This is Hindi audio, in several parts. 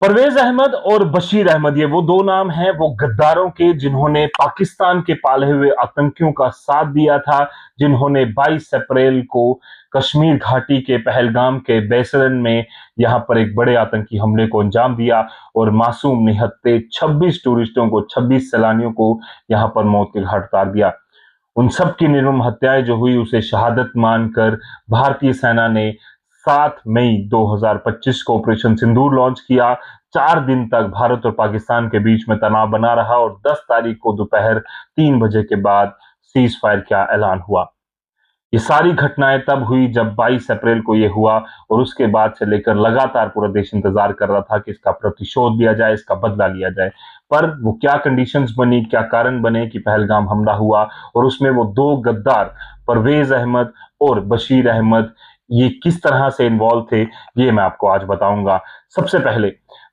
परवेज अहमद और बशीर अहमद, ये वो दो नाम हैं, वो गद्दारों के, जिन्होंने पाकिस्तान के पाले हुए आतंकियों का साथ दिया था, जिन्होंने 22 अप्रैल को कश्मीर घाटी के पहलगाम के बेसरन में यहां पर एक बड़े आतंकी हमले को अंजाम दिया और मासूम निहत्ते 26 टूरिस्टों को, 26 सैलानियों को यहां पर मौत के घाट उतार दिया। उन सब की निर्मम हत्याएं जो हुई, उसे शहादत मानकर भारतीय सेना ने 7 मई 2025 को ऑपरेशन सिंदूर लॉन्च किया। 4 दिन तक भारत और पाकिस्तान के बीच में तनाव बना रहा और 10 तारीख को दोपहर 3 बजे के बाद सीज फायर का ऐलान हुआ। ये सारी घटनाएं तब हुई जब 22 अप्रैल को ये हुआ और उसके बाद से लेकर लगातार पूरा देश इंतजार कर रहा था कि इसका प्रतिशोध लिया जाए, इसका बदला लिया जाए। पर वो क्या कंडीशंस बनी, क्या कारण बने कि पहलगाम हमला हुआ और उसमें वो दो गद्दार परवेज अहमद और बशीर अहमद ये किस तरह से इन्वॉल्व थे, ये मैं आपको आज बताऊंगा। सबसे पहले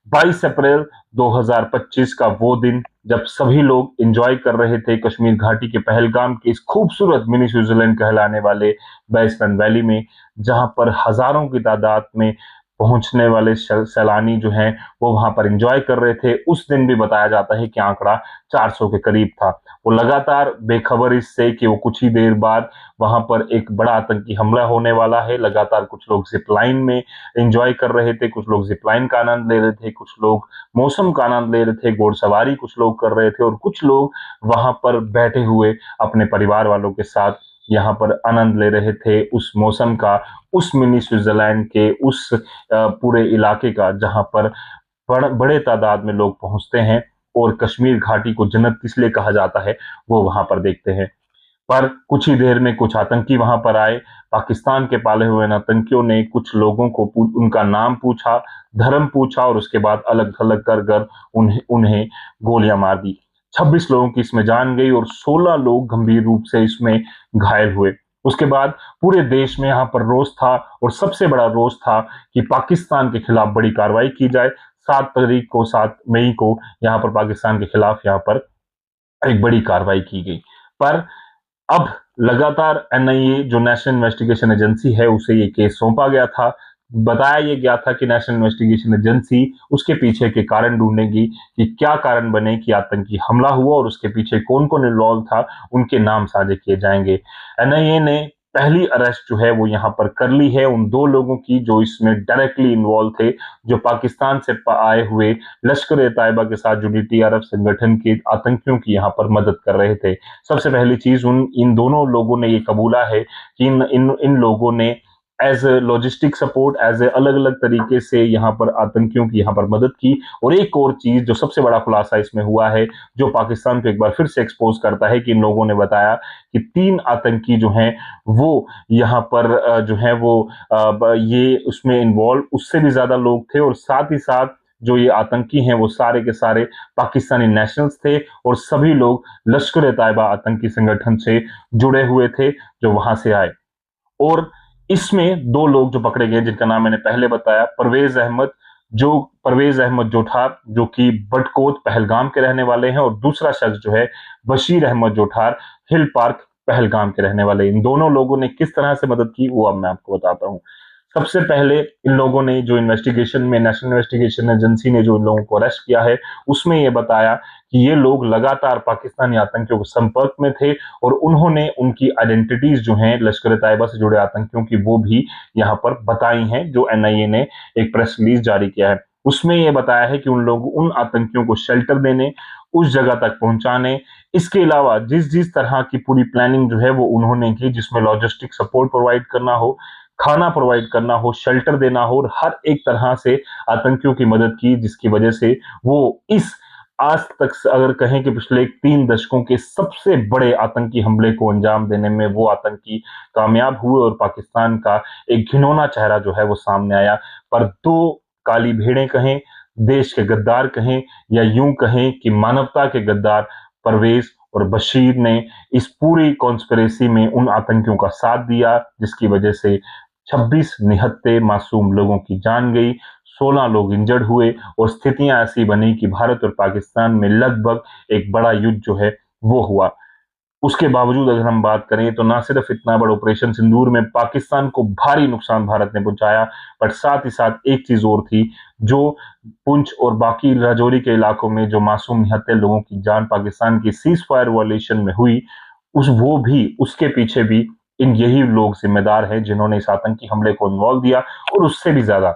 22 अप्रैल 2025 का वो दिन जब सभी लोग एंजॉय कर रहे थे कश्मीर घाटी के पहलगाम के इस खूबसूरत मिनी स्विट्जरलैंड कहलाने वाले बैसरन वैली में, जहां पर हजारों की तादाद में पहुंचने वाले सैलानी जो हैं वो वहां पर एंजॉय कर रहे थे। उस दिन भी बताया जाता है कि आंकड़ा 400 के करीब था। वो लगातार बेखबर इससे कि वो कुछ ही देर बाद वहां पर एक बड़ा आतंकी हमला होने वाला है। लगातार कुछ लोग जिप लाइन में एंजॉय कर रहे थे, कुछ लोग जिप लाइन का आनंद ले रहे थे, कुछ लोग मौसम का आनंद ले रहे थे, घोड़सवारी कुछ लोग कर रहे थे और कुछ लोग वहां पर बैठे हुए अपने परिवार वालों के साथ यहाँ पर आनंद ले रहे थे उस मौसम का, उस मिनी स्विट्जरलैंड के, उस पूरे इलाके का जहां पर बड़े तादाद में लोग पहुंचते हैं और कश्मीर घाटी को जन्नत इसलिए कहा जाता है, वो वहां पर देखते हैं। पर कुछ ही देर में कुछ आतंकी वहां पर आए। पाकिस्तान के पाले हुए आतंकियों ने कुछ लोगों को उनका नाम पूछा, धर्म पूछा और उसके बाद अलग थलग कर कर उन्हें उन्हें गोलियां मार दी। 26 लोगों की इसमें जान गई और 16 लोग गंभीर रूप से इसमें घायल हुए। उसके बाद पूरे देश में यहाँ पर रोष था और सबसे बड़ा रोष था कि पाकिस्तान के खिलाफ बड़ी कार्रवाई की जाए। 7 मई को यहाँ पर पाकिस्तान के खिलाफ यहाँ पर एक बड़ी कार्रवाई की गई। पर अब लगातार एनआईए जो नेशनल इन्वेस्टिगेशन एजेंसी है उसे ये केस सौंपा गया था। बताया ये गया था कि नेशनल इन्वेस्टिगेशन एजेंसी उसके पीछे के कारण ढूंढेगी कि क्या कारण बने कि आतंकी हमला हुआ और उसके पीछे कौन कौन इन्वॉल्व था, उनके नाम साझे किए जाएंगे। एनआईए ने पहली अरेस्ट जो है वो यहाँ पर कर ली है उन दो लोगों की जो इसमें डायरेक्टली इन्वॉल्व थे, जो पाकिस्तान से आए हुए लश्कर ए तैयबा के साथ जुड़ी टीआरएफ संगठन के आतंकियों की यहाँ पर मदद कर रहे थे। सबसे पहली चीज उन इन दोनों लोगों ने ये कबूला है कि इन लोगों ने as a logistic support, as a अलग अलग तरीके से यहाँ पर आतंकियों की यहाँ पर मदद की। और एक और चीज जो सबसे बड़ा खुलासा इसमें हुआ है, जो पाकिस्तान को एक बार फिर से एक्सपोज करता है, कि इन लोगों ने बताया कि 3 आतंकी जो हैं वो यहाँ पर जो है वो ये उसमें इन्वॉल्व उससे भी ज्यादा लोग थे और साथ ही साथ जो ये आतंकी हैं वो सारे के सारे पाकिस्तानी नेशनल्स थे और सभी लोग लश्कर ए तैयबा आतंकी संगठन से जुड़े हुए थे जो वहां से आए। और इसमें 2 लोग जो पकड़े गए जिनका नाम मैंने पहले बताया, परवेज अहमद जोठार जो कि बटकोट पहलगाम के रहने वाले हैं और दूसरा शख्स जो है बशीर अहमद जोठार हिल पार्क पहलगाम के रहने वाले। इन दोनों लोगों ने किस तरह से मदद की वो अब मैं आपको बताता हूँ। सबसे पहले इन लोगों ने जो इन्वेस्टिगेशन में नेशनल इन्वेस्टिगेशन एजेंसी ने जो इन लोगों को अरेस्ट किया है उसमें ये बताया कि ये लोग लगातार पाकिस्तानी आतंकियों के संपर्क में थे और उन्होंने उनकी आइडेंटिटीज जो हैं लश्कर तैयबा से जुड़े आतंकियों की वो भी यहाँ पर बताई हैं, जो एनआईए ने एक प्रेस रिलीज जारी किया है। उसमें यह बताया है कि उन आतंकियों को शेल्टर देने, उस जगह तक पहुंचाने, इसके अलावा जिस जिस तरह की पूरी प्लानिंग जो है वो उन्होंने की, जिसमें लॉजिस्टिक सपोर्ट प्रोवाइड करना हो, खाना प्रोवाइड करना हो, शेल्टर देना हो और हर एक तरह से आतंकियों की मदद की, जिसकी वजह से वो इस आज तक अगर कहें कि पिछले 3 दशकों के सबसे बड़े आतंकी हमले को अंजाम देने में वो आतंकी कामयाब हुए और पाकिस्तान का एक घिनौना चेहरा जो है वो सामने आया। पर 2 काली भेड़ें कहें, देश के गद्दार कहें या यूं कहें कि मानवता के गद्दार परवेज और बशीर ने इस पूरी कॉन्स्पिरेसी में उन आतंकियों का साथ दिया, जिसकी वजह से 26 निहत्ते मासूम लोगों की जान गई, 16 लोग इंजर्ड हुए और स्थितियां ऐसी बनी कि भारत और पाकिस्तान में लगभग एक बड़ा युद्ध जो है वो हुआ। उसके बावजूद अगर हम बात करें तो ना सिर्फ इतना बड़ा ऑपरेशन सिंदूर में पाकिस्तान को भारी नुकसान भारत ने पहुंचाया, बट साथ ही साथ एक चीज और थी, जो पुंछ और बाकी राजौरी के इलाकों में जो मासूम निहत्थे लोगों की जान पाकिस्तान की सीज फायर वायलेशन में हुई, उस वो भी उसके पीछे भी इन यही लोग जिम्मेदार हैं जिन्होंने इस आतंकी हमले को इन्वॉल्व दिया। और उससे भी ज्यादा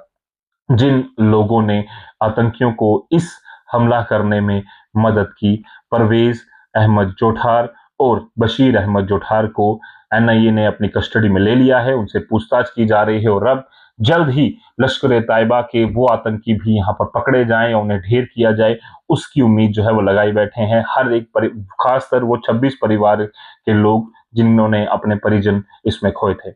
जिन लोगों ने आतंकियों को इस हमला करने में मदद की, परवेज अहमद जोठार और बशीर अहमद जोठार को एनआईए ने अपनी कस्टडी में ले लिया है, उनसे पूछताछ की जा रही है और अब जल्द ही लश्कर तैयबा के वो आतंकी भी यहाँ पर पकड़े जाएं और उन्हें ढेर किया जाए, उसकी उम्मीद जो है वो लगाई बैठे हैं हर एक खासकर वो 26 परिवार के लोग जिन्होंने अपने परिजन इसमें खोए थे।